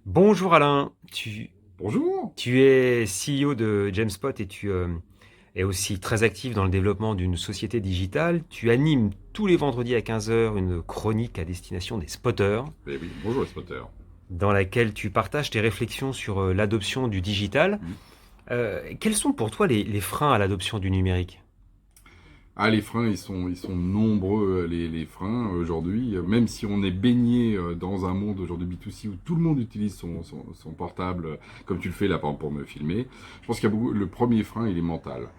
Bonjour Alain, tu, Bonjour. tu es CEO de Jamespot et tu es aussi très actif dans le développement d'une société digitale. Tu animes tous les vendredis à 15 heures une chronique à destination des spotters Eh oui, bonjour les spotters. dans laquelle tu partages tes réflexions sur l'adoption du digital. Hmm. Quels sont pour toi les freins à l'adoption du numérique? Ah, les freins, ils sont nombreux, les freins aujourd'hui. Même si on est baigné dans un monde aujourd'hui B2C où tout le monde utilise son portable, comme tu le fais là, par exemple, pour me filmer, je pense qu'il y a beaucoup. Le premier frein, il est mental.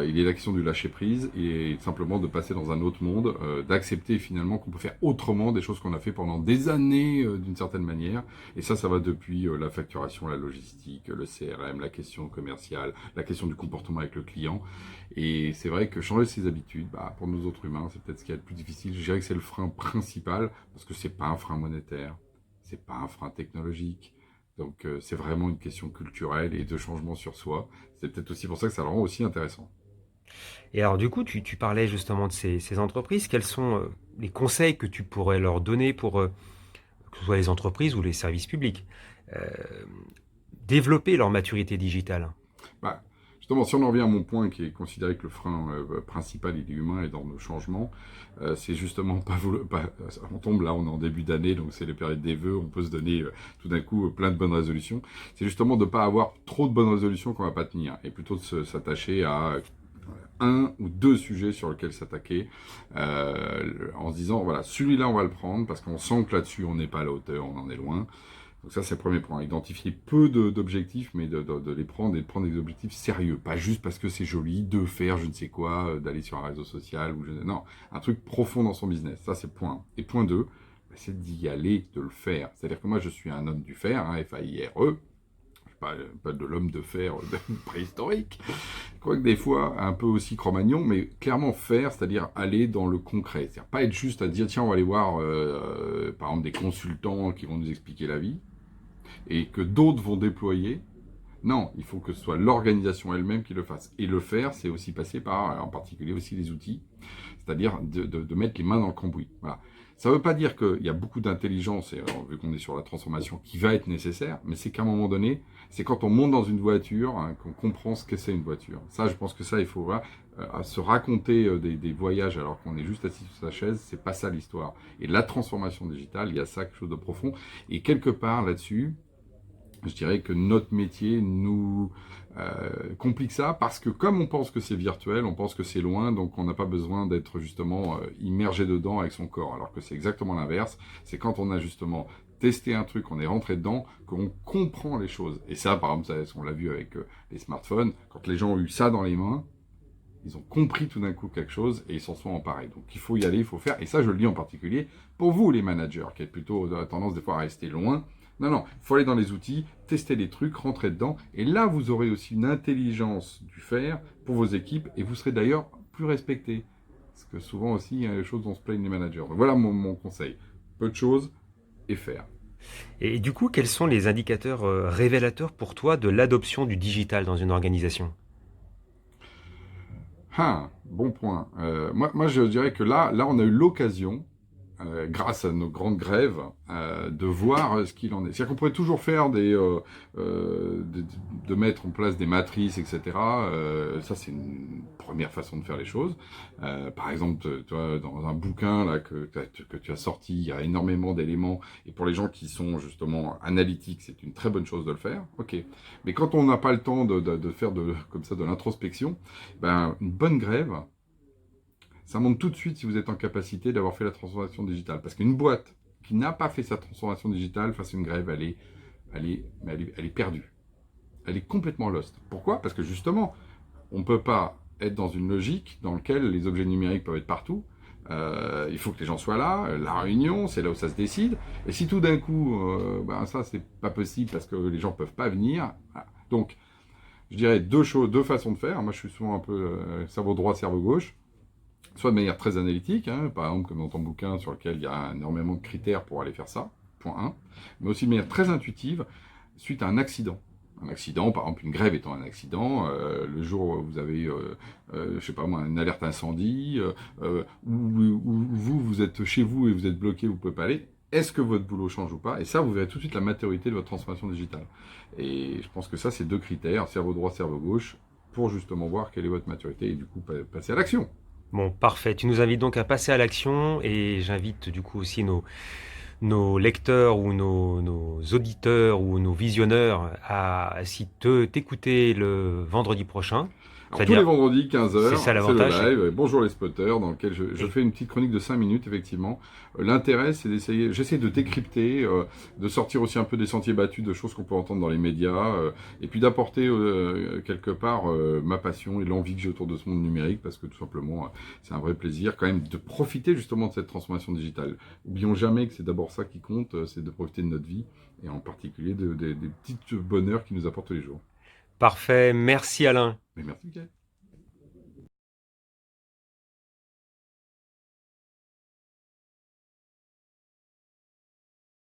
Il est la question du lâcher prise et simplement de passer dans un autre monde, d'accepter finalement qu'on peut faire autrement des choses qu'on a fait pendant des années d'une certaine manière. Et ça va depuis la facturation, la logistique, le CRM, la question commerciale, la question du comportement avec le client. Et c'est vrai que changer ses habitudes, bah, pour nous autres humains, c'est peut-être ce qui est le plus difficile. Je dirais que c'est le frein principal, parce que c'est pas un frein monétaire, c'est pas un frein technologique. Donc c'est vraiment une question culturelle et de changement sur soi. C'est peut-être aussi pour ça que ça le rend aussi intéressant. Et alors du coup, tu parlais justement de ces entreprises. Quels sont les conseils que tu pourrais leur donner pour que ce soit les entreprises ou les services publics, euh, développer leur maturité digitale? Bah, justement, si on en revient à mon point qui est considéré que le frein principal, il est humain et dans nos changements, c'est justement on tombe là, on est en début d'année, donc c'est les périodes des vœux, on peut se donner tout d'un coup plein de bonnes résolutions. C'est justement de ne pas avoir trop de bonnes résolutions qu'on va pas tenir, et plutôt de s'attacher à un ou deux sujets sur lesquels s'attaquer, en se disant, voilà, celui-là on va le prendre, parce qu'on sent que là-dessus on n'est pas à la hauteur, on en est loin. Donc ça, c'est le premier point. Identifier peu d'objectifs, mais de les prendre et de prendre des objectifs sérieux. Pas juste parce que c'est joli de faire je ne sais quoi, d'aller sur un réseau social. Non, un truc profond dans son business. Ça, c'est point 1. Et point 2, c'est d'y aller, de le faire. C'est-à-dire que moi, je suis un homme du fer, hein, F-A-I-R-E. Pas de l'homme de fer préhistorique. Je crois que des fois, un peu aussi Cro-Magnon, mais clairement faire, c'est-à-dire aller dans le concret. C'est-à-dire pas être juste à dire, tiens, on va aller voir, par exemple, des consultants qui vont nous expliquer la vie et que d'autres vont déployer. Non, il faut que ce soit l'organisation elle-même qui le fasse. Et le faire, c'est aussi passer par, en particulier aussi les outils, c'est-à-dire de mettre les mains dans le cambouis. Voilà. Ça ne veut pas dire qu'il y a beaucoup d'intelligence, et vu qu'on est sur la transformation, qui va être nécessaire, mais c'est qu'à un moment donné, c'est quand on monte dans une voiture hein, qu'on comprend ce que c'est une voiture. Ça, je pense que ça, il faut voilà, à se raconter des voyages alors qu'on est juste assis sur sa chaise, c'est pas ça l'histoire. Et la transformation digitale, il y a ça quelque chose de profond. Et quelque part là-dessus, je dirais que notre métier nous complique ça parce que comme on pense que c'est virtuel, on pense que c'est loin, donc on n'a pas besoin d'être justement immergé dedans avec son corps. Alors que c'est exactement l'inverse. C'est quand on a justement testé un truc, on est rentré dedans, qu'on comprend les choses. Et ça, par exemple, ça, on l'a vu avec les smartphones, quand les gens ont eu ça dans les mains, ils ont compris tout d'un coup quelque chose et ils s'en sont emparés. Donc il faut y aller, il faut faire. Et ça, je le dis en particulier pour vous, les managers, qui êtes plutôt tendance des fois à rester loin. Non, non, il faut aller dans les outils, tester les trucs, rentrer dedans. Et là, vous aurez aussi une intelligence du faire pour vos équipes et vous serez d'ailleurs plus respecté. Parce que souvent aussi, il y a des choses dont se plaignent les managers. Donc voilà mon conseil. Peu de choses et faire. Et du coup, quels sont les indicateurs révélateurs pour toi de l'adoption du digital dans une organisation? Ah, bon point. Moi, je dirais que là, on a eu l'occasion grâce à nos grandes grèves, de voir ce qu'il en est. C'est-à-dire qu'on pourrait toujours faire de mettre en place des matrices, etc. Ça, c'est une première façon de faire les choses. Par exemple, toi, dans un bouquin là que tu as sorti, il y a énormément d'éléments. Et pour les gens qui sont justement analytiques, c'est une très bonne chose de le faire. Ok. Mais quand on n'a pas le temps de faire comme ça de l'introspection, ben une bonne grève ça montre tout de suite si vous êtes en capacité d'avoir fait la transformation digitale. Parce qu'une boîte qui n'a pas fait sa transformation digitale face à une grève, elle est perdue. Elle est complètement lost. Pourquoi? Parce que justement, on ne peut pas être dans une logique dans laquelle les objets numériques peuvent être partout. Il faut que les gens soient là. La réunion, c'est là où ça se décide. Et si tout d'un coup, ben ça, c'est pas possible parce que les gens ne peuvent pas venir. Voilà. Donc, je dirais deux choses, deux façons de faire. Moi, je suis souvent un peu cerveau droit, cerveau gauche soit de manière très analytique, hein, par exemple comme dans ton bouquin sur lequel il y a énormément de critères pour aller faire ça, point 1, mais aussi de manière très intuitive suite à un accident. Un accident, par exemple une grève étant un accident, le jour où vous avez, je sais pas moi, une alerte incendie, où vous êtes chez vous et vous êtes bloqué, vous pouvez pas aller, est-ce que votre boulot change ou pas? Et ça, vous verrez tout de suite la maturité de votre transformation digitale. Et je pense que ça, c'est deux critères, cerveau droit, cerveau gauche, pour justement voir quelle est votre maturité et du coup passer à l'action. Bon, parfait. Tu nous invites donc à passer à l'action et j'invite du coup aussi nos lecteurs ou nos auditeurs ou nos visionneurs à t'écouter le vendredi prochain. Alors tous les C'est-à-dire, vendredis, c'est ça 15 h, c'est le l'avantage. live. Bonjour les spotters, dans lequel je Et fais une petite chronique de 5 minutes, effectivement. L'intérêt, c'est j'essaie de décrypter, de sortir aussi un peu des sentiers battus de choses qu'on peut entendre dans les médias, et puis d'apporter quelque part ma passion et l'envie que j'ai autour de ce monde numérique, parce que tout simplement, c'est un vrai plaisir quand même de profiter justement de cette transformation digitale. Oublions jamais que c'est d'abord ça qui compte, c'est de profiter de notre vie, et en particulier des petits bonheurs qui nous apportent tous les jours. parfait. Merci Alain. Mais merci, Mickaël.